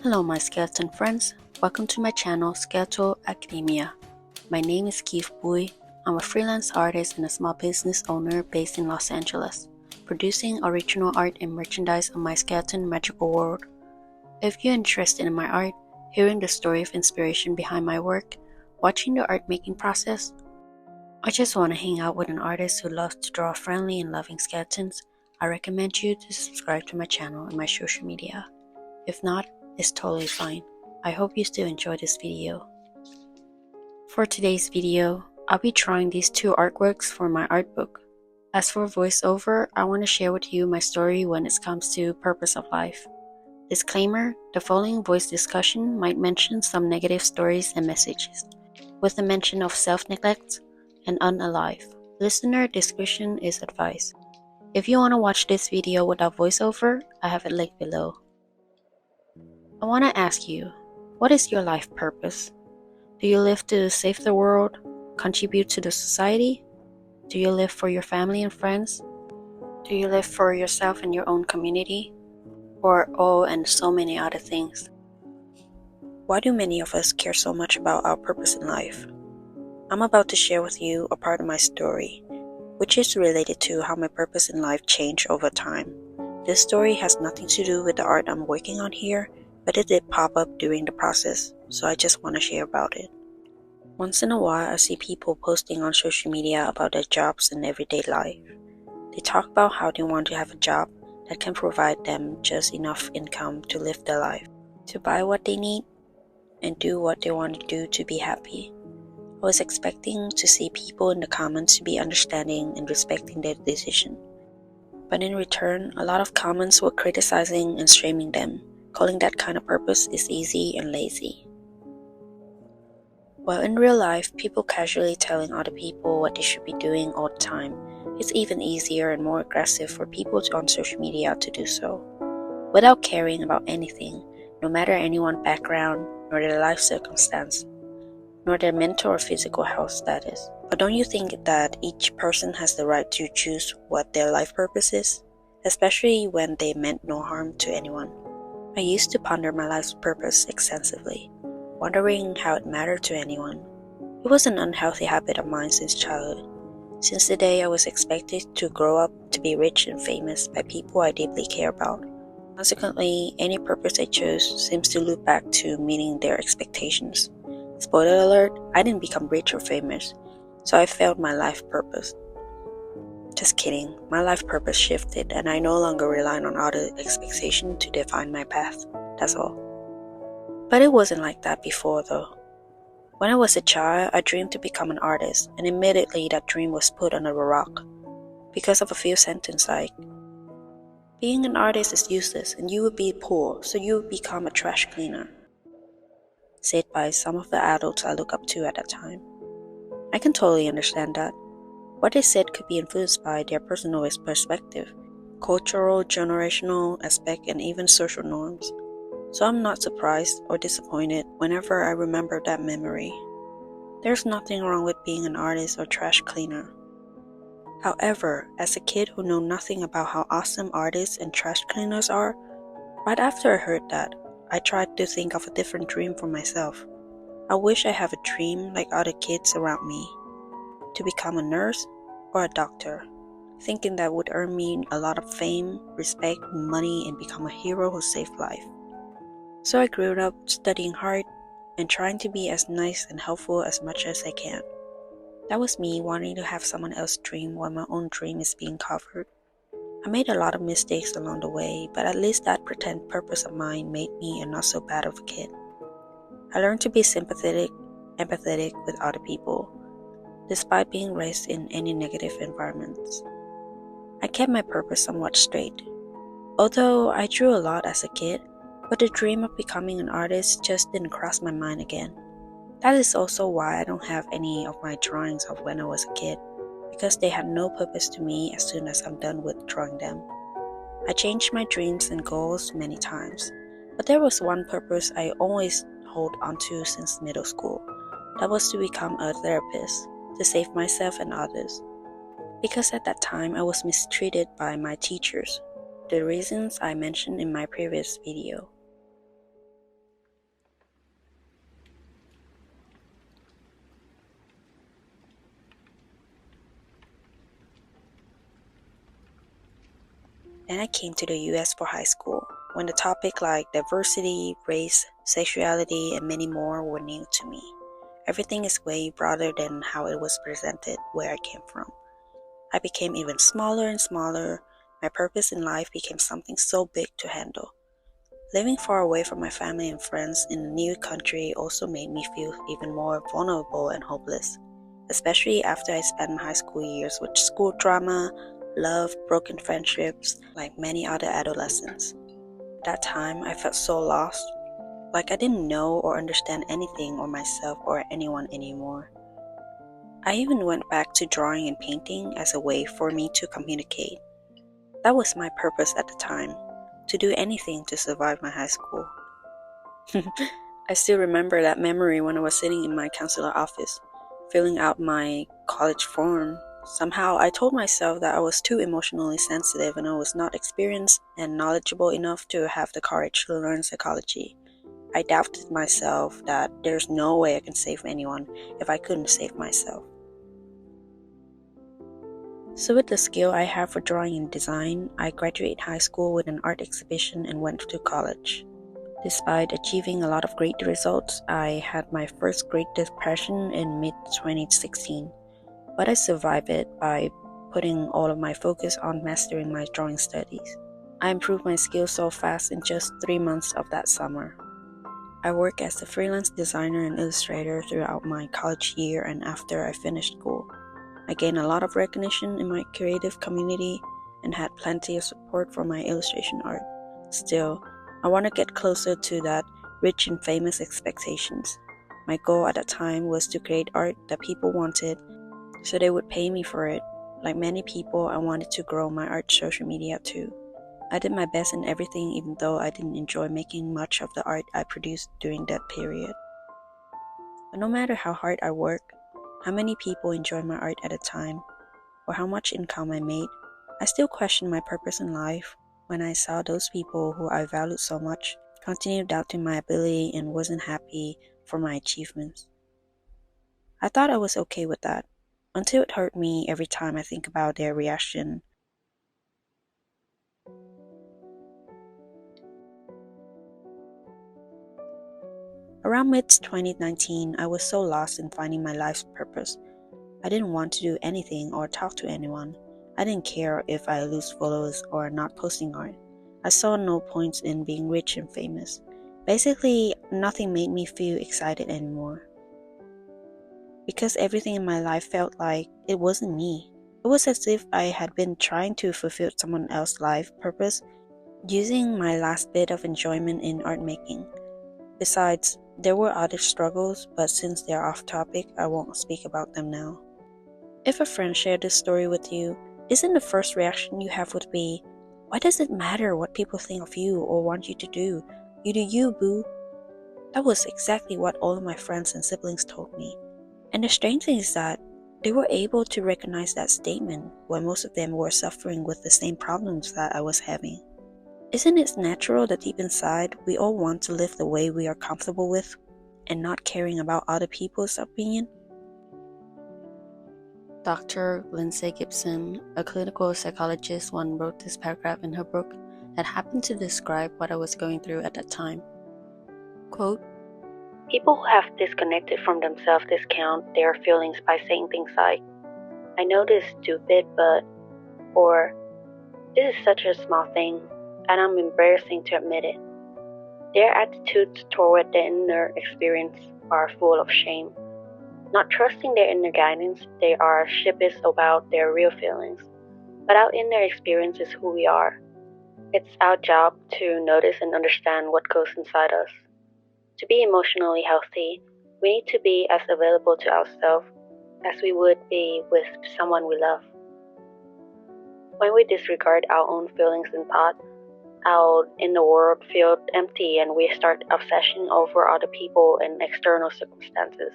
Hello my skeleton friends, welcome to my channel Skeletal Academia. My name is Keith Bui. I'm a freelance artist and a small business owner based in Los Angeles, producing original art and merchandise on my skeleton magical world. If you're interested in my art, hearing the story of inspiration behind my work, watching the art making process, or just want to hang out with an artist who loves to draw friendly and loving skeletons, I recommend you to subscribe to my channel and my social media. If not, it's totally fine. I hope you still enjoy this video. For today's video, I'll be drawing these two artworks for my art book. As for voiceover, I want to share with you my story when it comes to purpose of life. Disclaimer, the following voice discussion might mention some negative stories and messages, with the mention of self-neglect and unalive. Listener discretion is advised. If you want to watch this video without voiceover, I have it linked below. I want to ask you, what is your life purpose? Do you live to save the world, contribute to the society? Do you live for your family and friends? Do you live for yourself and your own community? Or all and so many other things? Why do many of us care so much about our purpose in life? I'm about to share with you a part of my story, which is related to how my purpose in life changed over time. This story has nothing to do with the art I'm working on here, but it did pop up during the process, so I just want to share about it. Once in a while, I see people posting on social media about their jobs in everyday life. They talk about how they want to have a job that can provide them just enough income to live their life, to buy what they need, and do what they want to do to be happy. I was expecting to see people in the comments to be understanding and respecting their decision. But in return, a lot of comments were criticizing and shaming them, calling that kind of purpose is easy and lazy. While in real life, people casually telling other people what they should be doing all the time, it's even easier and more aggressive for people on social media to do so, without caring about anything, no matter anyone's background, nor their life circumstance, nor their mental or physical health status. But don't you think that each person has the right to choose what their life purpose is, especially when they meant no harm to anyone? I used to ponder my life's purpose extensively, wondering how it mattered to anyone. It was an unhealthy habit of mine since childhood, since the day I was expected to grow up to be rich and famous by people I deeply care about. Consequently, any purpose I chose seems to loop back to meeting their expectations. Spoiler alert, I didn't become rich or famous, so I failed my life purpose. Just kidding, my life purpose shifted and I no longer relied on other expectations to define my path, that's all. But it wasn't like that before though. When I was a child, I dreamed to become an artist, and immediately that dream was put under a rock because of a few sentences like, being an artist is useless and you would be poor, so you would become a trash cleaner, said by some of the adults I look up to at that time. I can totally understand that. What they said could be influenced by their personal perspective, cultural, generational aspect, and even social norms. So I'm not surprised or disappointed whenever I remember that memory. There's nothing wrong with being an artist or trash cleaner. However, as a kid who knew nothing about how awesome artists and trash cleaners are, right after I heard that, I tried to think of a different dream for myself. I wish I have a dream like other kids around me, to become a nurse or a doctor, thinking that would earn me a lot of fame, respect, money, and become a hero who saved life. So I grew up studying hard and trying to be as nice and helpful as much as I can. That was me wanting to have someone else's dream while my own dream is being covered. I made a lot of mistakes along the way, but at least that pretend purpose of mine made me a not so bad of a kid. I learned to be sympathetic, empathetic with other people, despite being raised in any negative environments. I kept my purpose somewhat straight. Although I drew a lot as a kid, but the dream of becoming an artist just didn't cross my mind again. That is also why I don't have any of my drawings of when I was a kid, because they had no purpose to me as soon as I'm done with drawing them. I changed my dreams and goals many times, but there was one purpose I always hold onto since middle school. That was to become a therapist, to save myself and others. Because at that time I was mistreated by my teachers, the reasons I mentioned in my previous video. Then I came to the US for high school, when the topic like diversity, race, sexuality, and many more were new to me. Everything is way broader than how it was presented where I came from. I became even smaller and smaller. My purpose in life became something so big to handle. Living far away from my family and friends in a new country also made me feel even more vulnerable and hopeless, especially after I spent my high school years with school drama, love, broken friendships, like many other adolescents. At that time, I felt so lost, like I didn't know or understand anything or myself or anyone anymore. I even went back to drawing and painting as a way for me to communicate. That was my purpose at the time, to do anything to survive my high school. I still remember that memory when I was sitting in my counselor office, filling out my college form. Somehow I told myself that I was too emotionally sensitive and I was not experienced and knowledgeable enough to have the courage to learn psychology. I doubted myself that there's no way I can save anyone if I couldn't save myself. So with the skill I have for drawing and design, I graduated high school with an art exhibition and went to college. Despite achieving a lot of great results, I had my first Great Depression in mid-2016, but I survived it by putting all of my focus on mastering my drawing studies. I improved my skills so fast in just 3 months of that summer. I worked as a freelance designer and illustrator throughout my college year and after I finished school. I gained a lot of recognition in my creative community and had plenty of support for my illustration art. Still, I want to get closer to that rich and famous expectations. My goal at that time was to create art that people wanted so they would pay me for it. Like many people, I wanted to grow my art social media too. I did my best in everything even though I didn't enjoy making much of the art I produced during that period. But no matter how hard I worked, how many people enjoyed my art at a time, or how much income I made, I still questioned my purpose in life when I saw those people who I valued so much continue doubting my ability and wasn't happy for my achievements. I thought I was okay with that, until it hurt me every time I think about their reaction. Around mid-2019, I was so lost in finding my life's purpose. I didn't want to do anything or talk to anyone. I didn't care if I lose followers or not posting art. I saw no points in being rich and famous. Basically, nothing made me feel excited anymore. Because everything in my life felt like it wasn't me. It was as if I had been trying to fulfill someone else's life purpose using my last bit of enjoyment in art making. Besides, there were other struggles, but since they're off topic, I won't speak about them now. If a friend shared this story with you, isn't the first reaction you have would be, why does it matter what people think of you or want you to do? You do you, boo. That was exactly what all of my friends and siblings told me. And the strange thing is that they were able to recognize that statement when most of them were suffering with the same problems that I was having. Isn't it natural that deep inside we all want to live the way we are comfortable with and not caring about other people's opinion? Dr. Lindsay Gibson, a clinical psychologist, once wrote this paragraph in her book that happened to describe what I was going through at that time. Quote, "People who have disconnected from themselves discount their feelings by saying things like, I know this is stupid, but, or, this is such a small thing, and I'm embarrassing to admit it. Their attitudes toward their inner experience are full of shame. Not trusting their inner guidance, they are sheepish about their real feelings. But our inner experience is who we are. It's our job to notice and understand what goes inside us. To be emotionally healthy, we need to be as available to ourselves as we would be with someone we love. When we disregard our own feelings and thoughts, our inner world feels empty and we start obsessing over other people and external circumstances.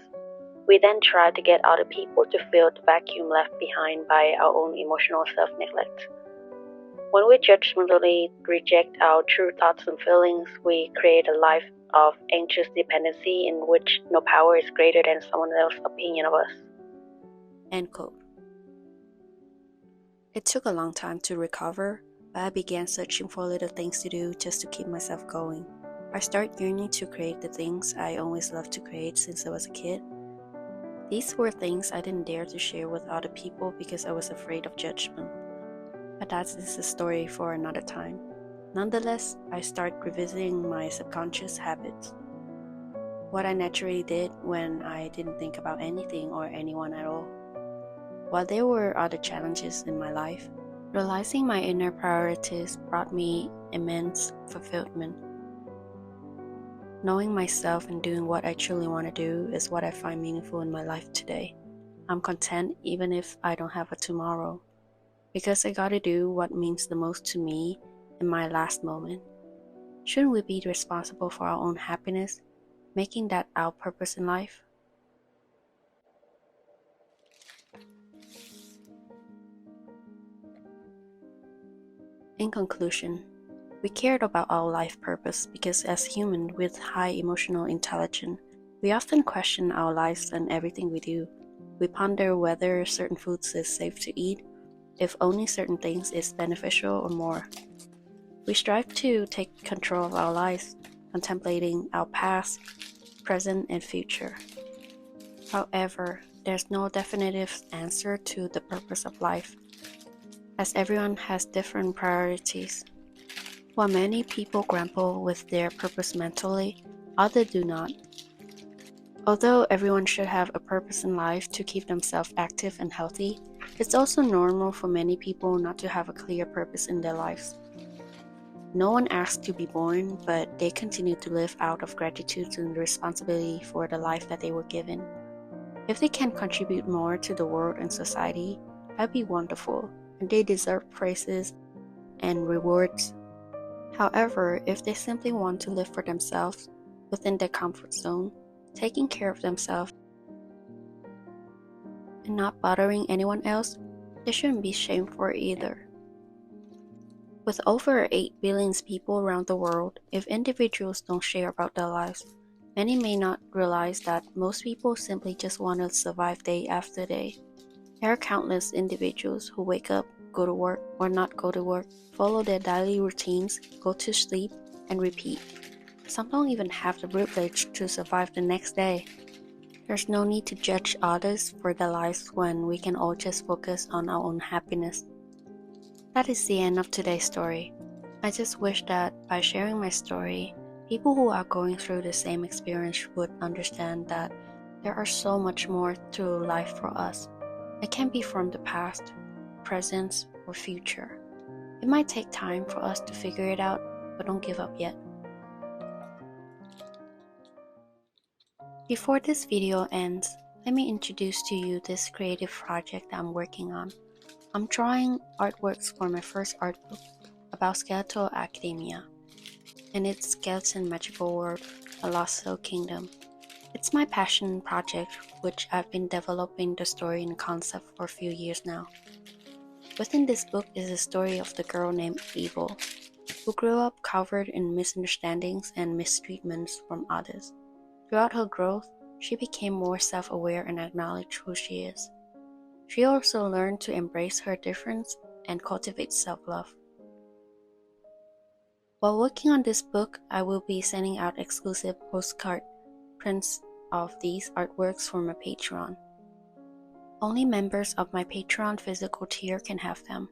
We then try to get other people to fill the vacuum left behind by our own emotional self-neglect. When we judgmentally reject our true thoughts and feelings, we create a life of anxious dependency in which no power is greater than someone else's opinion of us." End quote. It took a long time to recover, but I began searching for little things to do just to keep myself going. I started yearning to create the things I always loved to create since I was a kid. These were things I didn't dare to share with other people because I was afraid of judgment. But that is a story for another time. Nonetheless, I started revisiting my subconscious habits. What I naturally did when I didn't think about anything or anyone at all. While there were other challenges in my life, realizing my inner priorities brought me immense fulfillment. Knowing myself and doing what I truly want to do is what I find meaningful in my life today. I'm content even if I don't have a tomorrow, because I gotta do what means the most to me in my last moment. Shouldn't we be responsible for our own happiness, making that our purpose in life? In conclusion, we cared about our life purpose because as humans with high emotional intelligence, we often question our lives and everything we do. We ponder whether certain foods is safe to eat, if owning certain things is beneficial or more. We strive to take control of our lives, contemplating our past, present, and future. However, there's no definitive answer to the purpose of life, as everyone has different priorities. While many people grapple with their purpose mentally, others do not. Although everyone should have a purpose in life to keep themselves active and healthy, it's also normal for many people not to have a clear purpose in their lives. No one asked to be born, but they continue to live out of gratitude and responsibility for the life that they were given. If they can contribute more to the world and society, that'd be wonderful, and they deserve praises and rewards. However, if they simply want to live for themselves within their comfort zone, taking care of themselves and not bothering anyone else, they shouldn't be shamed for it either. With over 8 billion people around the world, if individuals don't share about their lives, many may not realize that most people simply just want to survive day after day. There are countless individuals who wake up, go to work, or not go to work, follow their daily routines, go to sleep, and repeat. Some don't even have the privilege to survive the next day. There's no need to judge others for their lives when we can all just focus on our own happiness. That is the end of today's story. I just wish that by sharing my story, people who are going through the same experience would understand that there are so much more to life for us. It can be from the past, present, or future. It might take time for us to figure it out, but don't give up yet. Before this video ends, let me introduce to you this creative project I'm working on. I'm drawing artworks for my first art book about skeletal academia and its skeleton magical world, a lost soul kingdom. It's my passion project, which I've been developing the story and concept for a few years now. Within this book is a story of the girl named Abel, who grew up covered in misunderstandings and mistreatments from others. Throughout her growth, she became more self-aware and acknowledged who she is. She also learned to embrace her difference and cultivate self-love. While working on this book, I will be sending out exclusive postcard prints of these artworks for my Patreon. Only members of my Patreon physical tier can have them.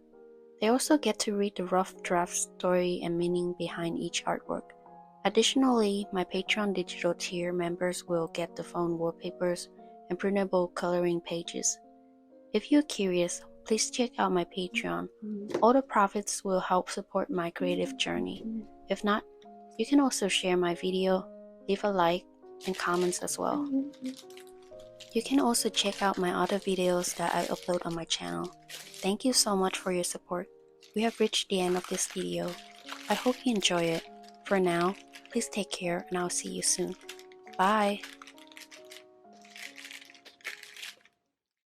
They also get to read the rough draft story and meaning behind each artwork. Additionally, my Patreon digital tier members will get the phone wallpapers and printable coloring pages. If you're curious, please check out my Patreon. All the profits will help support my creative journey. If not, you can also share my video, leave a like, and comments as well. You can also check out my other videos that I upload on my channel. Thank you so much for your support. We have reached the end of this video. I hope you enjoy it. For now, please take care and I'll see you soon. Bye!